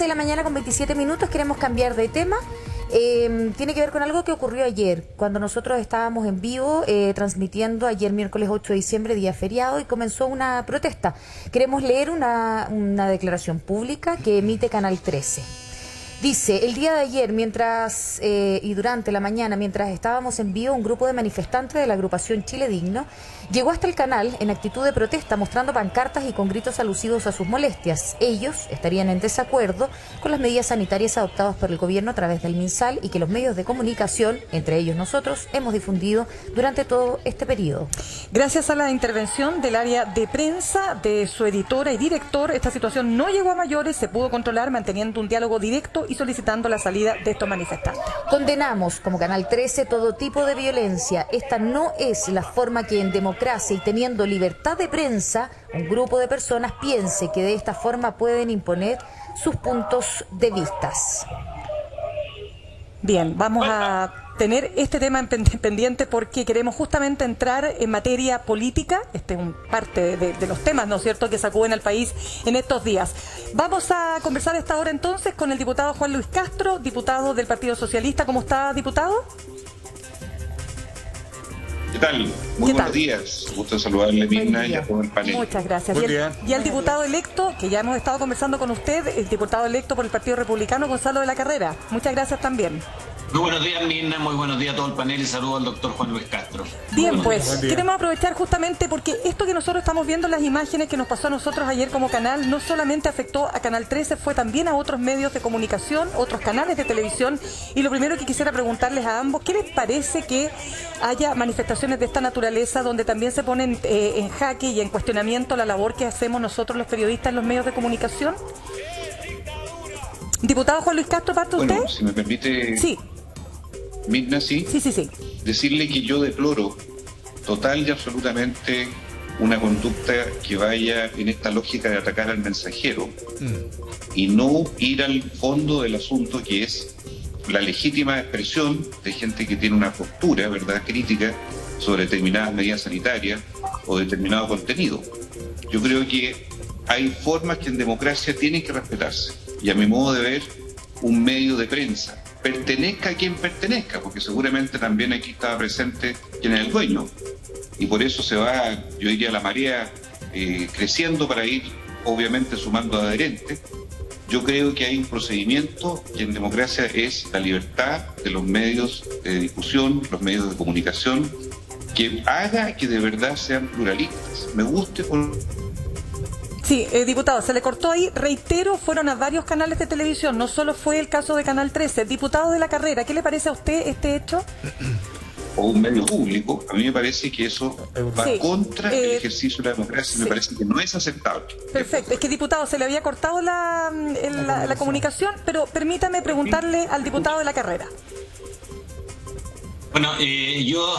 de la mañana con 27 minutos, queremos cambiar de tema. Tiene que ver con algo que ocurrió ayer, cuando nosotros estábamos en vivo transmitiendo ayer miércoles 8 de diciembre, día feriado, y comenzó una protesta. Queremos leer una declaración pública que emite Canal 13. Dice, el día de ayer, y durante la mañana, mientras estábamos en vivo, un grupo de manifestantes de la agrupación Chile Digno llegó hasta el canal en actitud de protesta, mostrando pancartas y con gritos alusivos a sus molestias. Ellos estarían en desacuerdo con las medidas sanitarias adoptadas por el gobierno a través del MinSal y que los medios de comunicación, entre ellos nosotros, hemos difundido durante todo este periodo. Gracias a la intervención del área de prensa, de su editora y director, esta situación no llegó a mayores, se pudo controlar manteniendo un diálogo directo y solicitando la salida de estos manifestantes. Condenamos como Canal 13 todo tipo de violencia. Esta no es la forma que en democracia y teniendo libertad de prensa, un grupo de personas piense que de esta forma pueden imponer sus puntos de vistas. Bien, vamos a tener este tema en pendiente porque queremos justamente entrar en materia política. Este es parte de los temas, ¿no es cierto?, que sacuden al país en estos días. Vamos a conversar a esta hora entonces con el diputado Juan Luis Castro, diputado del Partido Socialista. ¿Cómo está, diputado? ¿Qué tal? Muy buenos días. Gusto saludarle, Mirna, y a todo el panel. Muchas gracias. Y al diputado electo, que ya hemos estado conversando con usted, el diputado electo por el Partido Republicano, Gonzalo de la Carrera. Muchas gracias también. Muy buenos días, Mirna, muy buenos días a todo el panel y saludo al doctor Juan Luis Castro. Bien, pues queremos aprovechar justamente porque esto que nosotros estamos viendo, las imágenes que nos pasó a nosotros ayer como canal, no solamente afectó a Canal 13, fue también a otros medios de comunicación, otros canales de televisión. Y lo primero que quisiera preguntarles a ambos, ¿qué les parece que haya manifestaciones de esta naturaleza donde también se ponen en jaque y en cuestionamiento la labor que hacemos nosotros los periodistas en los medios de comunicación? Diputado Juan Luis Castro, ¿parte usted? Bueno, si me permite... Sí. Mirna, ¿sí? Sí. Decirle que yo deploro total y absolutamente una conducta que vaya en esta lógica de atacar al mensajero y no ir al fondo del asunto, que es la legítima expresión de gente que tiene una postura, ¿verdad?, crítica sobre determinadas medidas sanitarias o determinado contenido. Yo creo que hay formas que en democracia tienen que respetarse, y a mi modo de ver, un medio de prensa, pertenezca a quien pertenezca, porque seguramente también aquí estaba presente quien es el dueño, y por eso se va, yo diría, la marea creciendo para ir, obviamente, sumando adherentes. Yo creo que hay un procedimiento que en democracia es la libertad de los medios de difusión, los medios de comunicación, que haga que de verdad sean pluralistas. Me guste por... Sí, diputado, se le cortó ahí. Reitero, fueron a varios canales de televisión, no solo fue el caso de Canal 13. Diputado de la Carrera, ¿qué le parece a usted este hecho? O un medio público, a mí me parece que eso va contra el ejercicio de la democracia, me parece que no es aceptable. Perfecto, es que, diputado, se le había cortado la comunicación, pero permítame preguntarle al diputado de la Carrera. Bueno, yo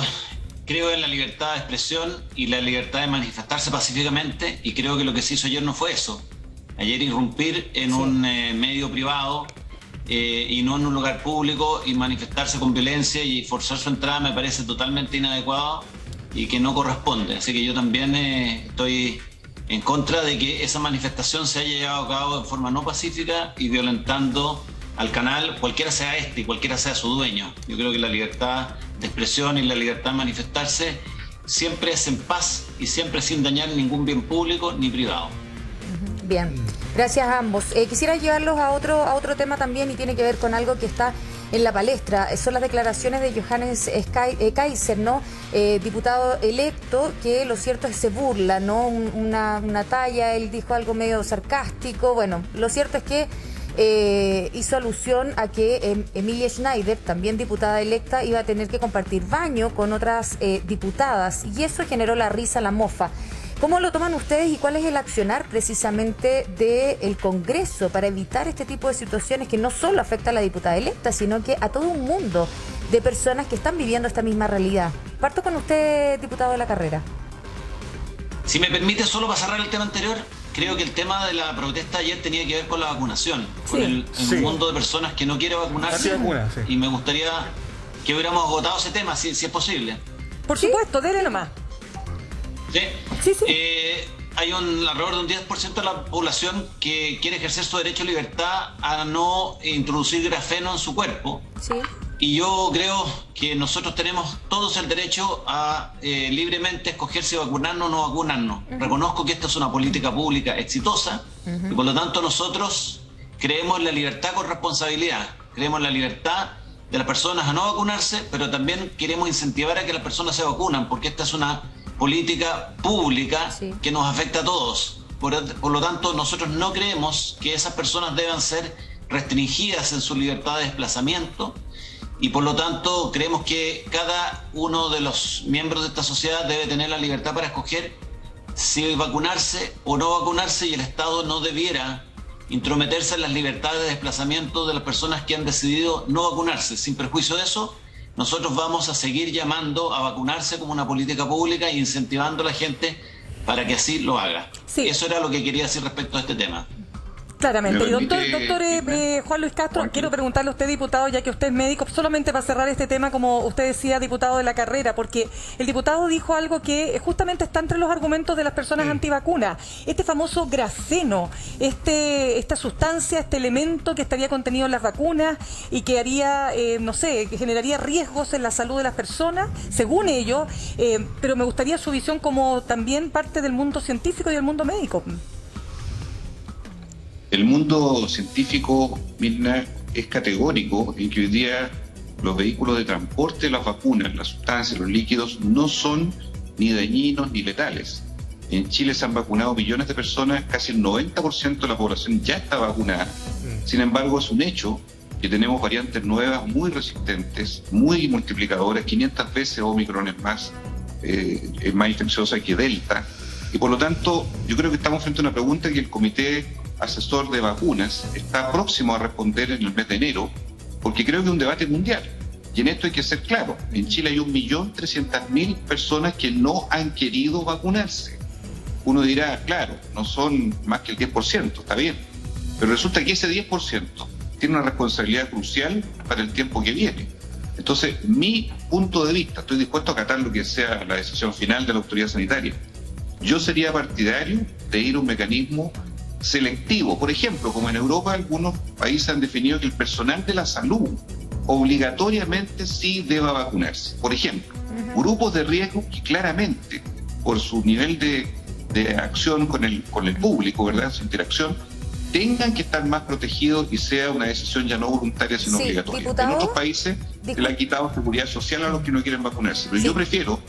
creo en la libertad de expresión y la libertad de manifestarse pacíficamente, y creo que lo que se hizo ayer no fue eso. Ayer irrumpir en un medio privado y no en un lugar público y manifestarse con violencia y forzar su entrada me parece totalmente inadecuado y que no corresponde. Así que yo también estoy en contra de que esa manifestación se haya llevado a cabo de forma no pacífica y violentando al canal, cualquiera sea este y cualquiera sea su dueño. Yo creo que la libertad de expresión y la libertad de manifestarse siempre es en paz y siempre sin dañar ningún bien público ni privado. Bien, gracias a ambos. Quisiera llevarlos a otro tema también, y tiene que ver con algo que está en la palestra. Son las declaraciones de Johannes Kaiser, ¿no? Diputado electo, que lo cierto es que se burla, ¿no? Una talla, él dijo algo medio sarcástico. Bueno, lo cierto es que hizo alusión a que Emilia Schneider, también diputada electa, iba a tener que compartir baño con otras diputadas, y eso generó la risa, la mofa. ¿Cómo lo toman ustedes y cuál es el accionar precisamente del Congreso para evitar este tipo de situaciones que no solo afecta a la diputada electa, sino que a todo un mundo de personas que están viviendo esta misma realidad? Parto con usted, diputado de la Carrera. Si me permite, solo para cerrar el tema anterior, creo que el tema de la protesta ayer tenía que ver con la vacunación, con el mundo de personas que no quiere vacunarse, y me gustaría que hubiéramos agotado ese tema, si es posible. Por supuesto, dele nomás. ¿Sí? Sí. hay alrededor de un 10% de la población que quiere ejercer su derecho a libertad a no introducir grafeno en su cuerpo. Sí. Y yo creo que nosotros tenemos todos el derecho a libremente escoger si vacunarnos o no vacunarnos. Reconozco que esta es una política pública exitosa y por lo tanto nosotros creemos en la libertad con responsabilidad. Creemos en la libertad de las personas a no vacunarse, pero también queremos incentivar a que las personas se vacunan, porque esta es una política pública que nos afecta a todos. Por lo tanto, nosotros no creemos que esas personas deban ser restringidas en su libertad de desplazamiento y por lo tanto creemos que cada uno de los miembros de esta sociedad debe tener la libertad para escoger si vacunarse o no vacunarse, y el Estado no debiera intrometerse en las libertades de desplazamiento de las personas que han decidido no vacunarse. Sin perjuicio de eso, nosotros vamos a seguir llamando a vacunarse como una política pública e incentivando a la gente para que así lo haga. Sí. Eso era lo que quería decir respecto a este tema. Claramente. Y doctor Juan Luis Castro, quiero preguntarle a usted, diputado, ya que usted es médico, solamente para cerrar este tema, como usted decía, diputado de la carrera, porque el diputado dijo algo que justamente está entre los argumentos de las personas antivacunas. Este famoso grafeno, esta sustancia, este elemento que estaría contenido en las vacunas y que haría, que generaría riesgos en la salud de las personas, según ellos, pero me gustaría su visión como también parte del mundo científico y del mundo médico. El mundo científico, Mirna, es categórico en que hoy día los vehículos de transporte de las vacunas, las sustancias, los líquidos, no son ni dañinos ni letales. En Chile se han vacunado millones de personas, casi el 90% de la población ya está vacunada. Sin embargo, es un hecho que tenemos variantes nuevas muy resistentes, muy multiplicadoras, 500 veces Omicron es más infecciosa que Delta. Y por lo tanto, yo creo que estamos frente a una pregunta que el Comité Asesor de Vacunas está próximo a responder en el mes de enero, porque creo que es un debate mundial. Y en esto hay que ser claro. En Chile hay 1.300.000 personas que no han querido vacunarse. Uno dirá, claro, no son más que el 10%, está bien. Pero resulta que ese 10% tiene una responsabilidad crucial para el tiempo que viene. Entonces, mi punto de vista, estoy dispuesto a acatar lo que sea la decisión final de la autoridad sanitaria. Yo sería partidario de ir a un mecanismo selectivo. Por ejemplo, como en Europa algunos países han definido que el personal de la salud obligatoriamente sí deba vacunarse. Por ejemplo, grupos de riesgo que claramente, por su nivel de acción con el público, ¿verdad?, su interacción, tengan que estar más protegidos y sea una decisión ya no voluntaria sino obligatoria. Diputado, en otros países se le ha quitado seguridad social a los que no quieren vacunarse. Pero yo prefiero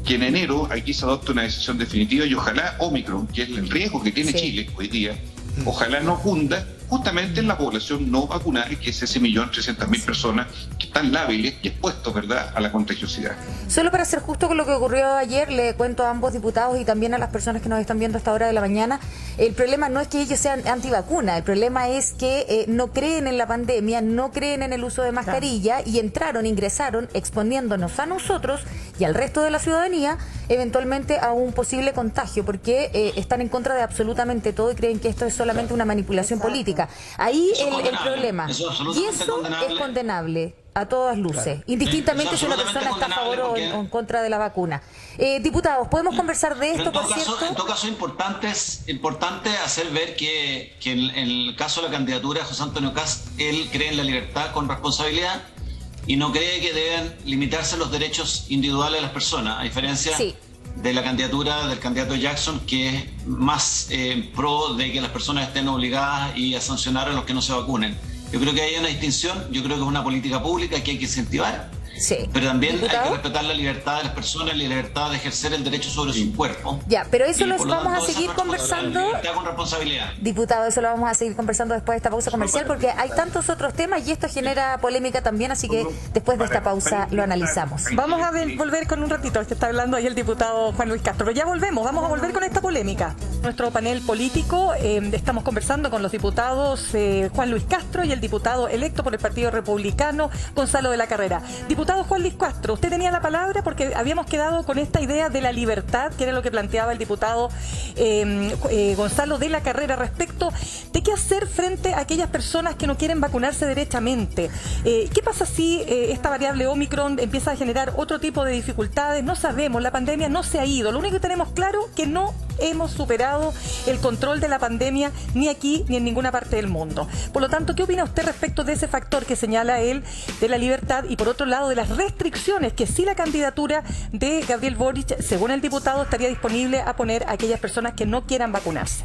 que en enero aquí se adopte una decisión definitiva y ojalá Omicron, que es el riesgo que tiene Chile hoy día, ojalá no cunda justamente en la población no vacunada, que es ese 1.300.000 personas que están lábiles y expuestos, ¿verdad?, a la contagiosidad. Solo para ser justo con lo que ocurrió ayer, le cuento a ambos diputados y también a las personas que nos están viendo a esta hora de la mañana, el problema no es que ellos sean antivacuna, el problema es que no creen en la pandemia, no creen en el uso de mascarilla y ingresaron exponiéndonos a nosotros y al resto de la ciudadanía eventualmente a un posible contagio, porque están en contra de absolutamente todo y creen que esto es solamente una manipulación política. Ahí el problema. Y eso es condenable a todas luces, indistintamente si una persona está a favor o en contra de la vacuna. Diputados, ¿podemos conversar de esto, por cierto? En todo caso, es importante hacer ver que en el caso de la candidatura de José Antonio Kast, él cree en la libertad con responsabilidad y no cree que deben limitarse los derechos individuales de las personas, a diferencia de la candidatura del candidato Jackson, que es más pro de que las personas estén obligadas y a sancionar a los que no se vacunen. Yo creo que hay una distinción, yo creo que es una política pública que hay que incentivar, pero también hay que respetar la libertad de las personas y la libertad de ejercer el derecho sobre su cuerpo. Ya, pero eso lo vamos a seguir conversando. Libertad con responsabilidad. Diputado, eso lo vamos a seguir conversando después de esta pausa comercial, porque hay tantos otros temas y esto genera polémica también, así que después de esta pausa lo analizamos. Vamos a volver con un ratito, que está hablando ahí el diputado Juan Luis Castro, pero ya volvemos, vamos a volver con esta polémica. Nuestro panel político, estamos conversando con los diputados Juan Luis Castro y el diputado electo por el Partido Republicano, Gonzalo de la Carrera. Diputado Juan Luis Castro, usted tenía la palabra porque habíamos quedado con esta idea de la libertad, que era lo que planteaba el diputado Gonzalo de la Carrera respecto de qué hacer frente a aquellas personas que no quieren vacunarse derechamente. ¿Qué pasa si esta variable Omicron empieza a generar otro tipo de dificultades? No sabemos, la pandemia no se ha ido. Lo único que tenemos claro es que no hemos superado el control de la pandemia ni aquí ni en ninguna parte del mundo. Por lo tanto, ¿qué opina usted respecto de ese factor que señala él de la libertad y por otro lado de las restricciones que sí la candidatura de Gabriel Boric, según el diputado, estaría disponible a poner a aquellas personas que no quieran vacunarse?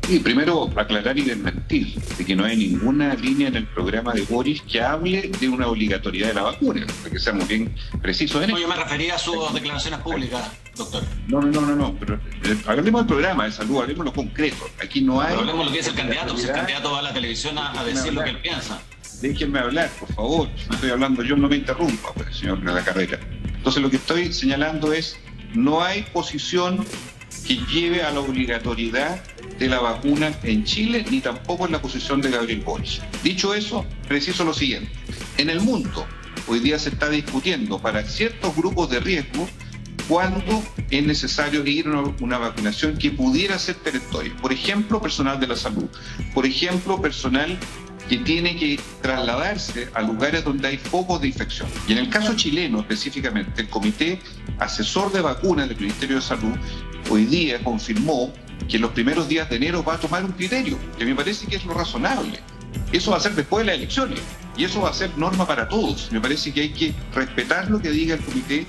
Y primero aclarar y desmentir de que no hay ninguna línea en el programa de Boris que hable de una obligatoriedad de la vacuna, para que seamos bien precisos en No, esto. yo me refería a sus declaraciones públicas, doctor. No, pero hablemos del programa de salud, hablemos lo concreto. Aquí no hay... Pero hablemos lo que dice el candidato, porque el candidato va a la televisión a decir lo que él piensa. Déjenme hablar, por favor. Si estoy hablando yo, no me interrumpa, pues, señor de la Carrera. Entonces lo que estoy señalando es, no hay posición que lleve a la obligatoriedad de la vacuna en Chile, ni tampoco en la posición de Gabriel Boric. Dicho eso, preciso lo siguiente. En el mundo, hoy día se está discutiendo para ciertos grupos de riesgo cuándo es necesario ir a una vacunación que pudiera ser perentoria. Por ejemplo, personal de la salud. Por ejemplo, personal que tiene que trasladarse a lugares donde hay focos de infección. Y en el caso chileno específicamente, el Comité Asesor de Vacunas del Ministerio de Salud hoy día confirmó que en los primeros días de enero va a tomar un criterio, que me parece que es lo razonable. Eso va a ser después de las elecciones, y eso va a ser norma para todos. Me parece que hay que respetar lo que diga el Comité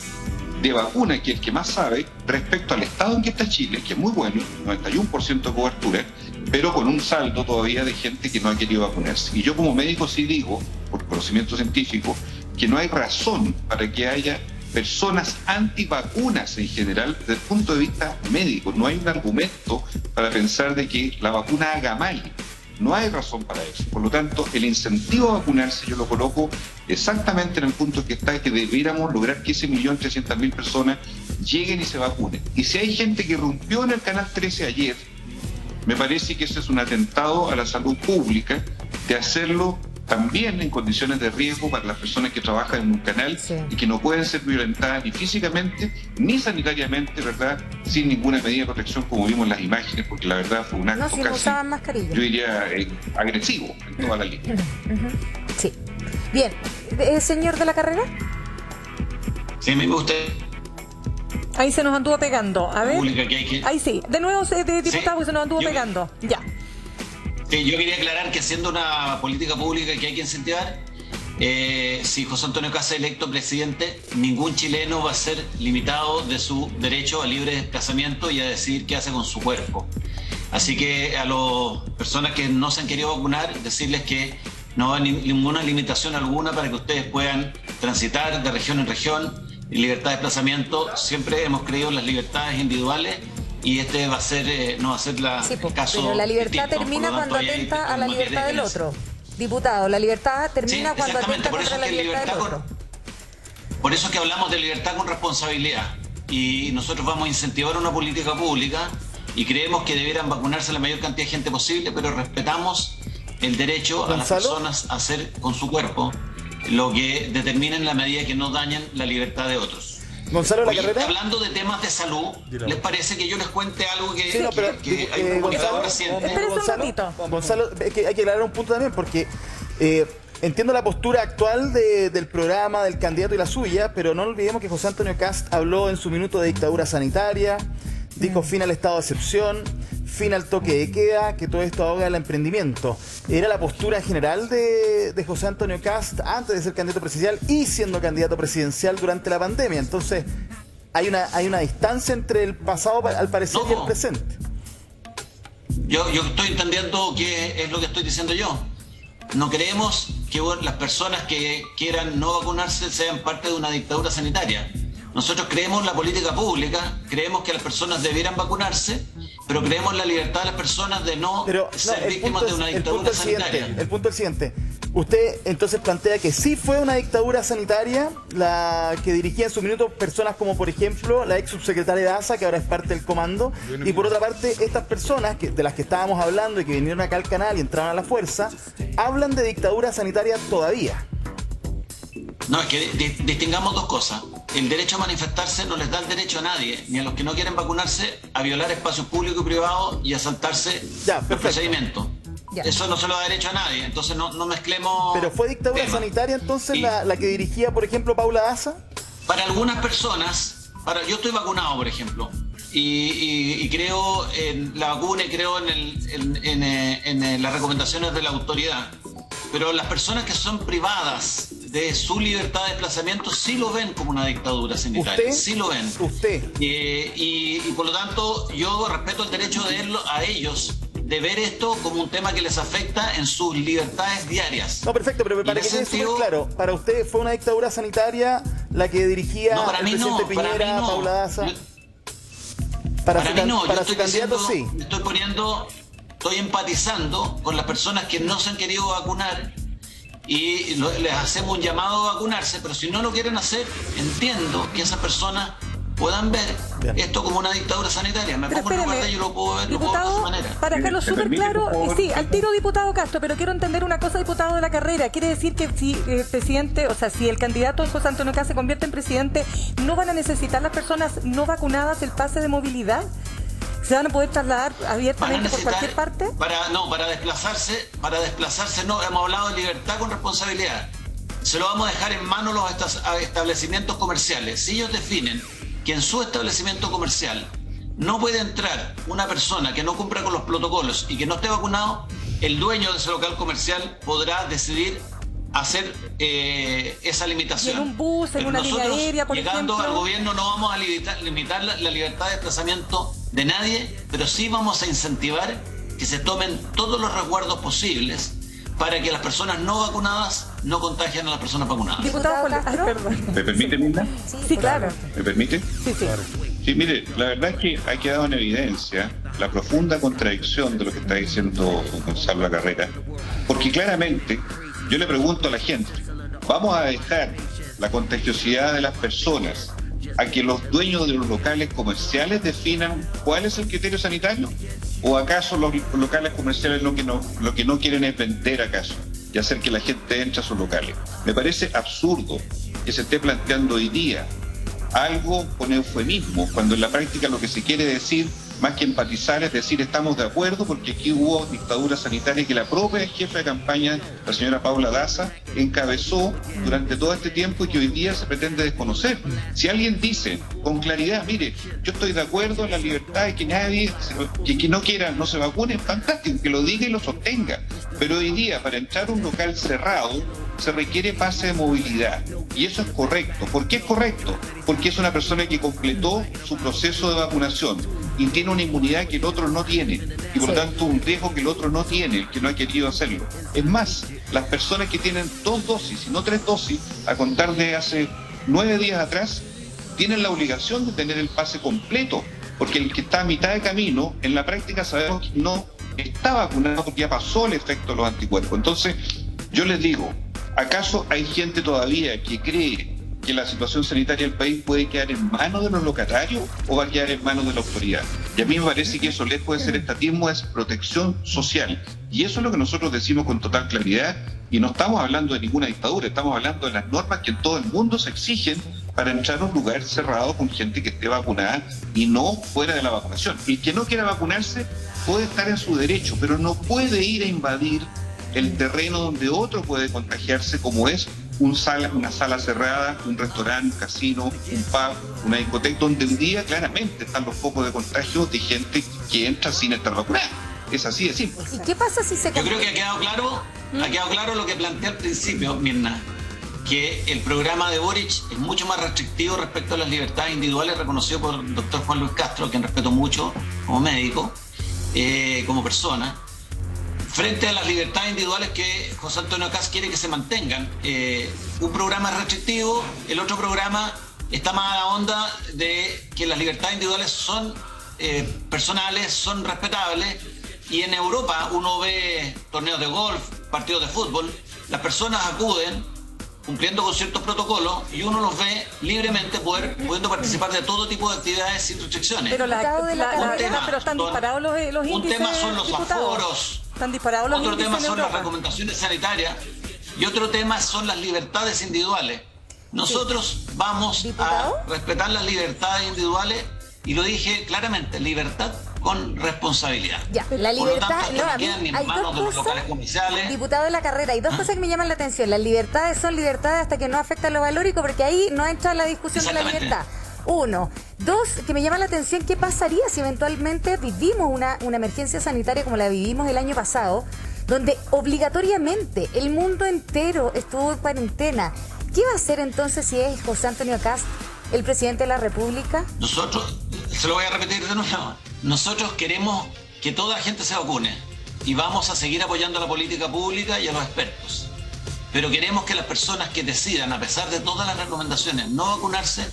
de Vacunas, que es el que más sabe, respecto al estado en que está Chile, que es muy bueno, 91% de cobertura, pero con un saldo todavía de gente que no ha querido vacunarse. Y yo como médico sí digo, por conocimiento científico, que no hay razón para que haya personas antivacunas en general desde el punto de vista médico. No hay un argumento para pensar de que la vacuna haga mal. No hay razón para eso. Por lo tanto, el incentivo a vacunarse yo lo coloco exactamente en el punto que está, que debiéramos lograr que ese 1.300.000 personas lleguen y se vacunen. Y si hay gente que rompió en el Canal 13 ayer, me parece que ese es un atentado a la salud pública de hacerlo también en condiciones de riesgo para las personas que trabajan en un canal y que no pueden ser violentadas ni físicamente ni sanitariamente, ¿verdad? Sin ninguna medida de protección, como vimos en las imágenes, porque la verdad fue un acto si no casi, usaban mascarilla, yo diría, agresivo en toda la línea. Sí. Bien. ¿Señor de la Carrera? Sí, me gusta. Ahí se nos anduvo pegando. A ver. Ahí sí. De nuevo, diputado, sí, se nos anduvo pegando. Ya. Sí, yo quería aclarar que haciendo una política pública que hay que incentivar, si José Antonio Kast es electo presidente, ningún chileno va a ser limitado de su derecho a libre desplazamiento y a decidir qué hace con su cuerpo. Así que a las personas que no se han querido vacunar, decirles que no va a ninguna limitación alguna para que ustedes puedan transitar de región en región, en libertad de desplazamiento. Siempre hemos creído en las libertades individuales y este va a ser, no va a ser el caso. Pero la libertad distinto. termina cuando atenta a la libertad del otro. Diputado, la libertad termina cuando atenta contra la libertad del otro. Por eso es que hablamos de libertad con responsabilidad. Y nosotros vamos a incentivar una política pública y creemos que debieran vacunarse la mayor cantidad de gente posible, pero respetamos el derecho a las personas a hacer con su cuerpo lo que determinen en la medida que no dañen la libertad de otros. Gonzalo, la carrera. Hablando de temas de salud, ¿les parece que yo les cuente algo que, Sí, no, pero, que hay un comunicado reciente? Gonzalo, es que hay que aclarar un punto también, porque entiendo la postura actual del programa, del candidato y la suya, pero no olvidemos que José Antonio Kast habló en su minuto de dictadura sanitaria, dijo fin al estado de excepción, fin al toque de queda, que todo esto ahoga el emprendimiento. Era la postura general de José Antonio Kast antes de ser candidato presidencial y siendo candidato presidencial durante la pandemia. Entonces, hay una distancia entre el pasado, al parecer, y el presente. Yo estoy entendiendo qué es lo que estoy diciendo yo. No creemos que las personas que quieran no vacunarse sean parte de una dictadura sanitaria. Nosotros creemos en la política pública, creemos que las personas debieran vacunarse, pero creemos en la libertad de las personas de no ser víctimas de una dictadura sanitaria. El punto es el siguiente. Usted entonces plantea que sí fue una dictadura sanitaria la que dirigía en su minuto personas como, por ejemplo, la ex subsecretaria de ASA, que ahora es parte del comando, y por otra parte, estas personas de las que estábamos hablando y que vinieron acá al canal y entraron a la fuerza, hablan de dictadura sanitaria todavía. No, es que distingamos dos cosas. El derecho a manifestarse no les da el derecho a nadie, ni a los que no quieren vacunarse, a violar espacios públicos y privados y a saltarse los procedimientos. Eso no se lo da derecho a nadie, entonces no mezclemos. ¿Pero fue dictadura sanitaria entonces la que dirigía, por ejemplo, Paula Daza? Para algunas personas yo estoy vacunado, por ejemplo, y creo en la vacuna y creo en las recomendaciones de la autoridad. Pero las personas que son privadas de su libertad de desplazamiento sí lo ven como una dictadura sanitaria. Sí lo ven. Y por lo tanto, yo respeto el derecho a ellos de ver esto como un tema que les afecta en sus libertades diarias. No, perfecto, pero para que quede súper claro, para usted fue una dictadura sanitaria la que dirigía el presidente Piñera, Paula Daza. Para su candidato, sí. Estoy empatizando con las personas que no se han querido vacunar y les hacemos un llamado a vacunarse, pero si no lo quieren hacer, entiendo que esas personas puedan ver esto como una dictadura sanitaria. Me pongo en lugar de ellos, lo puedo ver de esa manera. Para dejarlo súper claro, sí, al tiro, diputado Castro, pero quiero entender una cosa, diputado de la Carrera. Quiere decir que si el presidente, o sea, si el candidato José Antonio Kast se convierte en presidente, ¿no van a necesitar las personas no vacunadas el pase de movilidad? ¿Se van a poder trasladar abiertamente por cualquier parte? Para desplazarse no, hemos hablado de libertad con responsabilidad. Se lo vamos a dejar en manos los establecimientos comerciales. Si ellos definen que en su establecimiento comercial no puede entrar una persona que no cumpla con los protocolos y que no esté vacunado, el dueño de ese local comercial podrá decidir hacer esa limitación. Y en un bus, en una línea aérea, por ejemplo. Llegando al gobierno no vamos a limitar la libertad de desplazamiento de nadie, pero sí vamos a incentivar que se tomen todos los resguardos posibles para que las personas no vacunadas no contagien a las personas vacunadas. Diputado Castro, ¿Me permite, Mirna? Sí, claro. ¿Me permite? Sí. Sí, mire, la verdad es que ha quedado en evidencia la profunda contradicción de lo que está diciendo Gonzalo La Carrera, porque claramente yo le pregunto a la gente, ¿vamos a dejar la contagiosidad de las personas a que los dueños de los locales comerciales definan cuál es el criterio sanitario? ¿O acaso los locales comerciales lo que no quieren es vender acaso y hacer que la gente entre a sus locales? Me parece absurdo que se esté planteando hoy día algo con eufemismo, cuando en la práctica lo que se quiere decir, más que empatizar, es decir, estamos de acuerdo porque aquí hubo dictadura sanitaria que la propia jefa de campaña, la señora Paula Daza, encabezó durante todo este tiempo y que hoy día se pretende desconocer. Si alguien dice con claridad, mire, yo estoy de acuerdo en la libertad de que nadie, que no quiera, no se vacune, fantástico, que lo diga y lo sostenga. Pero hoy día, para entrar a un local cerrado, se requiere pase de movilidad. Y eso es correcto. ¿Por qué es correcto? Porque es una persona que completó su proceso de vacunación y tiene una inmunidad que el otro no tiene. Y por lo tanto un riesgo que el otro no tiene, el que no ha querido hacerlo. Es más, las personas que tienen 2 dosis y no 3 dosis, a contar de hace 9 días atrás, tienen la obligación de tener el pase completo. Porque el que está a mitad de camino, en la práctica sabemos que no está vacunado porque ya pasó el efecto de los anticuerpos. Entonces, yo les digo, ¿acaso hay gente todavía que cree que la situación sanitaria del país puede quedar en manos de los locatarios o va a quedar en manos de la autoridad? Y a mí me parece que eso, lejos de ser estatismo, es protección social. Y eso es lo que nosotros decimos con total claridad. Y no estamos hablando de ninguna dictadura, estamos hablando de las normas que en todo el mundo se exigen para entrar a un lugar cerrado con gente que esté vacunada y no fuera de la vacunación. El que no quiera vacunarse puede estar en su derecho, pero no puede ir a invadir el terreno donde otro puede contagiarse, como es una sala cerrada, un restaurante, un casino, un pub, una discoteca, donde hoy día claramente están los focos de contagio de gente que entra sin estar vacunada. Es así de simple. ¿Y qué pasa si se... Yo creo que ha quedado claro lo que planteé al principio, Mirna, que el programa de Boric es mucho más restrictivo respecto a las libertades individuales, reconocido por el doctor Juan Luis Castro, a quien respeto mucho como médico, como persona, frente a las libertades individuales que José Antonio Kast quiere que se mantengan. Un programa es restrictivo, el otro programa está más a la onda de que las libertades individuales son personales, son respetables, y en Europa uno ve torneos de golf, partidos de fútbol, las personas acuden cumpliendo con ciertos protocolos y uno los ve libremente pudiendo participar de todo tipo de actividades sin restricciones. Pero pero están disparados los índices. Un tema son los aforos, están disparados los otro tema son las Europa. recomendaciones sanitarias y otro tema son las libertades individuales. Nosotros vamos a respetar las libertades individuales y lo dije claramente, libertad con responsabilidad. Ya, la libertad, por lo tanto, a mí quedan en hay manos dos de los cosas, locales comerciales. diputado de la Carrera, hay dos cosas que me llaman la atención. Las libertades son libertades hasta que no afectan lo valórico, porque ahí no entra la discusión de la Exactamente. libertad. Uno. Dos, que me llama la atención, ¿qué pasaría si eventualmente vivimos una emergencia sanitaria como la vivimos el año pasado, donde obligatoriamente el mundo entero estuvo en cuarentena? ¿Qué va a hacer entonces si es José Antonio Kast el presidente de la República? Nosotros, se lo voy a repetir de nuevo, nosotros queremos que toda la gente se vacune y vamos a seguir apoyando a la política pública y a los expertos. Pero queremos que las personas que decidan, a pesar de todas las recomendaciones, no vacunarse,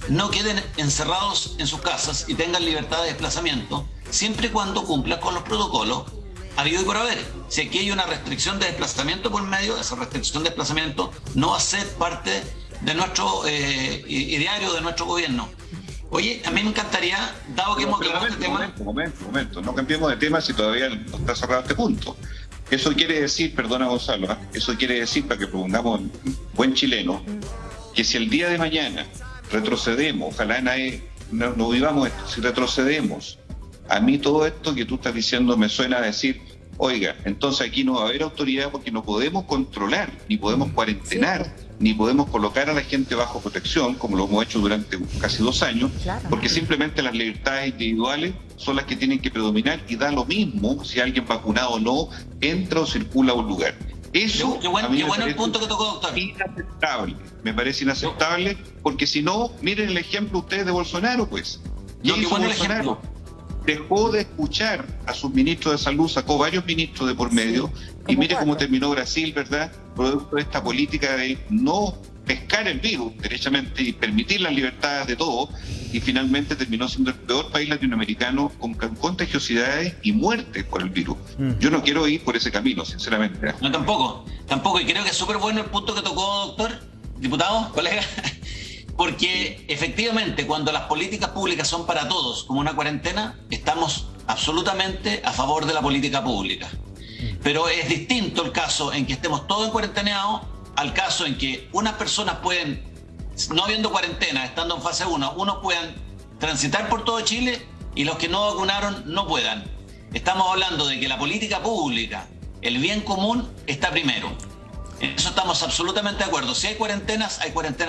no queden encerrados en sus casas y tengan libertad de desplazamiento, siempre y cuando cumplan con los protocolos habido y por haber. Si aquí hay una restricción de desplazamiento por medio, esa restricción de desplazamiento no va a ser parte de nuestro ideario, de nuestro gobierno. Oye, a mí me encantaría, dado que hemos aclarado este tema... Momento, no cambiemos de tema si todavía no está cerrado este punto. Eso quiere decir, perdona Gonzalo, eso quiere decir, para que propongamos buen chileno, que si el día de mañana retrocedemos, ojalá no vivamos esto, si retrocedemos, a mí todo esto que tú estás diciendo me suena a decir, oiga, entonces aquí no va a haber autoridad porque no podemos controlar, ni podemos cuarentenar, ni podemos colocar a la gente bajo protección, como lo hemos hecho durante casi 2 años, porque simplemente las libertades individuales son las que tienen que predominar y da lo mismo si alguien vacunado o no entra o circula a un lugar. Eso qué bueno el punto que tocó, doctor. Inaceptable. Me parece inaceptable porque si no, miren el ejemplo ustedes de Bolsonaro, pues. Qué bueno el ejemplo. Dejó de escuchar a sus ministros de salud, sacó varios ministros de por medio, y mire cómo terminó Brasil, ¿verdad? Producto de esta política de no pescar el virus, derechamente, y permitir las libertades de todos, y finalmente terminó siendo el peor país latinoamericano con contagiosidades y muertes por el virus. Yo no quiero ir por ese camino, sinceramente. No, tampoco, y creo que es súper bueno el punto que tocó, doctor, diputado, colega, porque efectivamente cuando las políticas públicas son para todos, como una cuarentena, estamos absolutamente a favor de la política pública. Pero es distinto el caso en que estemos todos en cuarenteneados al caso en que unas personas pueden, no habiendo cuarentena, estando en fase 1, unos puedan transitar por todo Chile y los que no vacunaron no puedan. Estamos hablando de que la política pública, el bien común, está primero. En eso estamos absolutamente de acuerdo. Si hay cuarentenas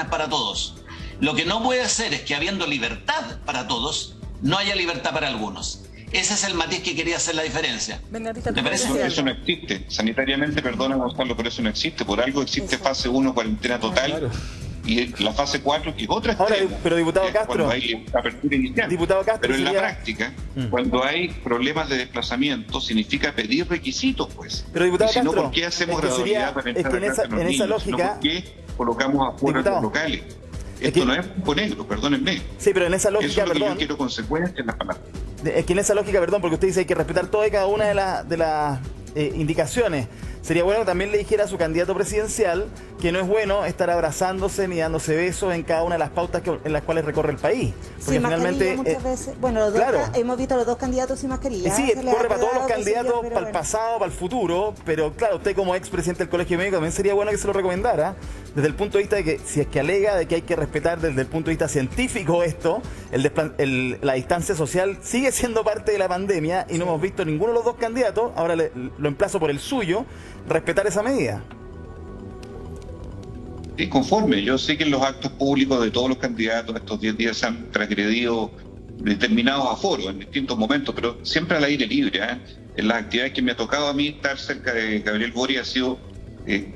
para todos. Lo que no puede ser es que habiendo libertad para todos, no haya libertad para algunos. Ese es el matiz que quería hacer la diferencia. ¿Te parece? Eso no existe. Sanitariamente, perdona Gonzalo, pero eso no existe. Por algo existe fase 1, cuarentena total, claro. Y la fase 4, que es otra extrema. Pero diputado Castro, cuando hay apertura inicial. Diputado Castro, pero en la práctica, cuando hay problemas de desplazamiento, significa pedir requisitos, pues. Pero diputado Castro, no, ¿por qué hacemos gradualidad para entrar en esa lógica, ¿por qué colocamos afuera los locales? Esto no es blanco negro, perdónenme. Sí, pero en esa lógica, eso es lo que yo quiero consecuencias en las palabras. Es que en esa lógica, porque usted dice hay que respetar todas y cada una de las indicaciones. Sería bueno que también le dijera a su candidato presidencial que no es bueno estar abrazándose ni dándose besos en cada una de las pautas en las cuales recorre el país. Porque sí, finalmente muchas veces. Bueno, los claro, hemos visto a los dos candidatos sin mascarilla. Sí, corre para todos los candidatos, para el pasado, para el futuro, pero claro, usted como expresidente del Colegio Médico también sería bueno que se lo recomendara, desde el punto de vista de que si es que alega de que hay que respetar desde el punto de vista científico esto, la distancia social sigue siendo parte de la pandemia y no hemos visto ninguno de los dos candidatos, ahora lo emplazo por el suyo, respetar esa medida. Sí, conforme. Yo sé que en los actos públicos de todos los candidatos estos 10 días se han transgredido determinados aforos en distintos momentos, pero siempre al aire libre. En las actividades que me ha tocado a mí estar cerca de Gabriel Boric ha sido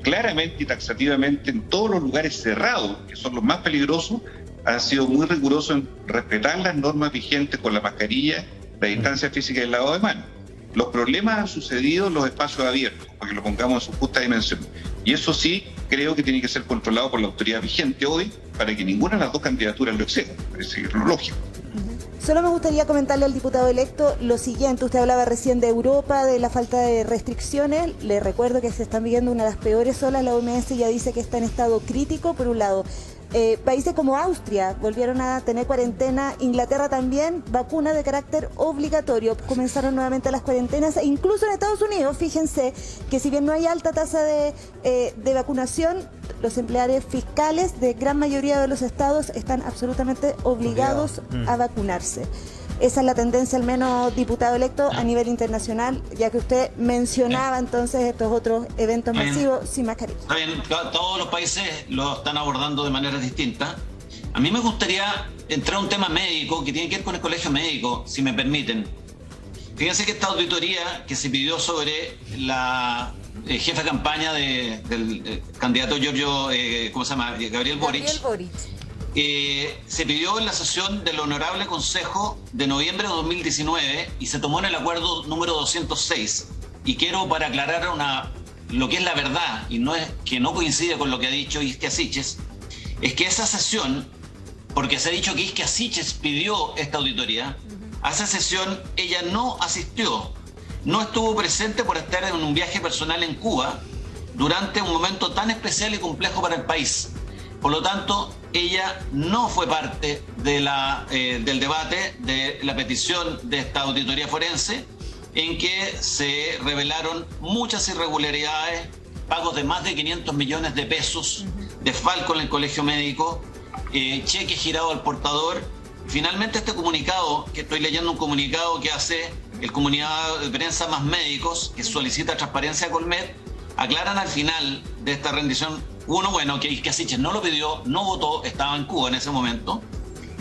claramente y taxativamente en todos los lugares cerrados, que son los más peligrosos, han sido muy rigurosos en respetar las normas vigentes con la mascarilla, la distancia física y el lavado de manos. Los problemas han sucedido en los espacios abiertos, para que lo pongamos en su justa dimensión. Y eso sí, creo que tiene que ser controlado por la autoridad vigente hoy, para que ninguna de las dos candidaturas lo exceda. Es lo lógico. Solo me gustaría comentarle al diputado electo lo siguiente. Usted hablaba recién de Europa, de la falta de restricciones. Le recuerdo que se están viviendo una de las peores olas. La OMS ya dice que está en estado crítico, por un lado. Países como Austria volvieron a tener cuarentena, Inglaterra también, vacuna de carácter obligatorio, comenzaron nuevamente las cuarentenas, e incluso en Estados Unidos, fíjense que si bien no hay alta tasa de vacunación, los empleados fiscales de gran mayoría de los estados están absolutamente obligados a vacunarse. Esa es la tendencia, al menos, diputado electo, a nivel internacional, ya que usted mencionaba entonces estos otros eventos masivos sin mascarilla. Está bien, todos los países lo están abordando de manera distinta. A mí me gustaría entrar a un tema médico que tiene que ver con el colegio médico, si me permiten. Fíjense que esta auditoría que se pidió sobre la jefa de campaña del candidato Giorgio, ¿cómo se llama? Gabriel Boric. Se pidió en la sesión del Honorable Consejo de noviembre de 2019 y se tomó en el acuerdo número 206. Y quiero, para aclarar lo que es la verdad, y no es que no coincide con lo que ha dicho Isquia Siches, es que esa sesión, porque se ha dicho que Isquia Siches pidió esta auditoría, a esa sesión ella no asistió, no estuvo presente por estar en un viaje personal en Cuba durante un momento tan especial y complejo para el país. Por lo tanto, ella no fue parte de del debate de la petición de esta auditoría forense, en que se revelaron muchas irregularidades, pagos de más de 500 millones de pesos, desfalco en el colegio médico, cheque girado al portador. Finalmente este comunicado, que estoy leyendo un comunicado que hace el comunicado de prensa Más Médicos, que solicita transparencia a Colmed, aclaran al final de esta rendición, que Isquia Siches no lo pidió, no votó, estaba en Cuba en ese momento,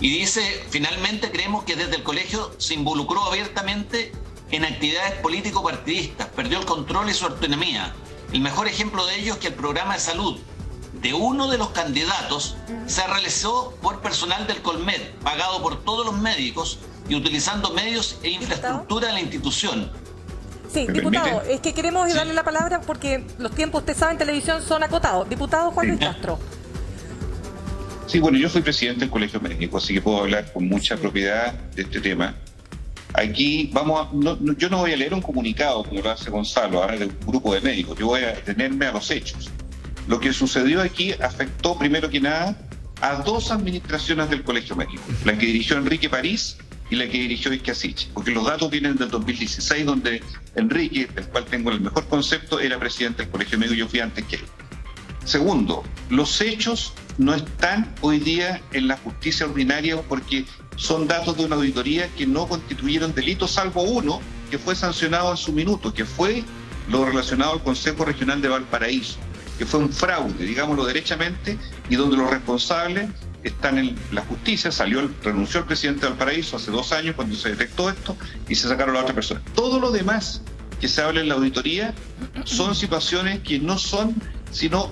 y dice, finalmente creemos que desde el colegio se involucró abiertamente en actividades político-partidistas, perdió el control y su autonomía. El mejor ejemplo de ello es que el programa de salud de uno de los candidatos se realizó por personal del Colmed, pagado por todos los médicos y utilizando medios e infraestructura de la institución. Sí, diputado, es que queremos darle la palabra porque los tiempos, usted sabe, en televisión son acotados. Diputado Juan Luis Castro. Sí, bueno, yo soy presidente del Colegio Médico, así que puedo hablar con mucha propiedad de este tema. Aquí yo no voy a leer un comunicado como lo hace Gonzalo, ahora de un grupo de médicos, yo voy a detenerme a los hechos. Lo que sucedió aquí afectó primero que nada a dos administraciones del Colegio Médico, la que dirigió Enrique París y la que dirigió Isquia Siches, porque los datos vienen del 2016, donde Enrique, del cual tengo el mejor concepto, era presidente del Colegio Médico y yo fui antes que él. Segundo, los hechos no están hoy día en la justicia ordinaria porque son datos de una auditoría que no constituyeron delito, salvo uno que fue sancionado en su minuto, que fue lo relacionado al Consejo Regional de Valparaíso, que fue un fraude, digámoslo derechamente, y donde los responsables están en la justicia. Renunció el presidente de Valparaíso hace 2 años cuando se detectó esto y se sacaron a la otra persona. Todo lo demás que se habla en la auditoría son situaciones que no son sino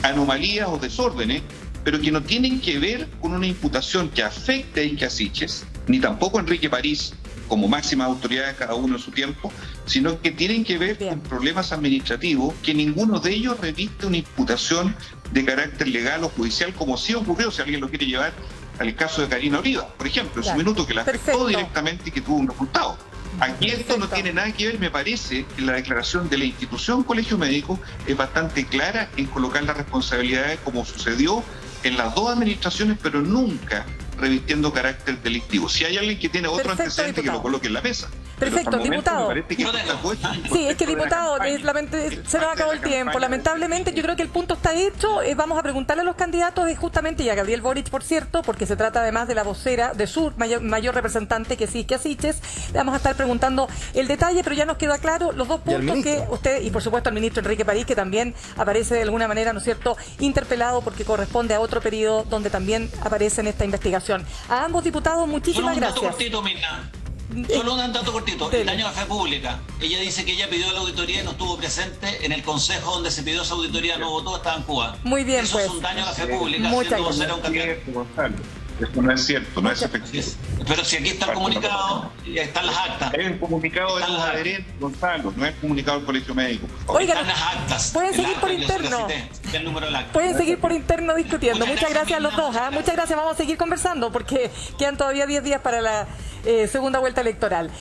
anomalías o desórdenes, pero que no tienen que ver con una imputación que afecte a Isquia Siches, ni tampoco a Enrique París como máxima autoridad cada uno en su tiempo, sino que tienen que ver con problemas administrativos que ninguno de ellos reviste una imputación de carácter legal o judicial, como sí ocurrió, si alguien lo quiere llevar al caso de Karina Oliva, por ejemplo, en su minuto, que la afectó directamente y que tuvo un resultado. Aquí esto no tiene nada que ver, me parece, que la declaración de la institución Colegio Médico es bastante clara en colocar las responsabilidades como sucedió en las dos administraciones, pero nunca revistiendo carácter delictivo. Si hay alguien que tiene otro antecedente, diputado, que lo coloque en la mesa. Perfecto, diputado. Sí, es que diputado, se nos acabó el tiempo. Lamentablemente, yo creo que el punto está hecho. Vamos a preguntarle a los candidatos, justamente, y a Gabriel Boric, por cierto, porque se trata además de la vocera de su mayor representante, que es Isquia Siches. Le vamos a estar preguntando el detalle, pero ya nos queda claro los dos puntos que usted, y por supuesto el ministro Enrique París, que también aparece de alguna manera, ¿no es cierto?, interpelado porque corresponde a otro periodo donde también aparece en esta investigación. A ambos diputados, muchísimas gracias. Solo un dato cortito, el daño a la fe pública. Ella dice que ella pidió la auditoría y no estuvo presente en el consejo donde se pidió esa auditoría, no votó, estaba en Cuba. Muy bien, eso es un daño a la fe pública. Eso no es cierto, no es efectivo. Pero si aquí está el comunicado, están las actas. Es el comunicado de los adherentes, Gonzalo, no es el comunicado del Colegio Médico. Oigan, están las actas. Pueden seguir por interno. Pueden seguir por interno discutiendo. Muchas gracias a los dos. Muchas gracias, vamos a seguir conversando porque quedan todavía 10 días para la segunda vuelta electoral.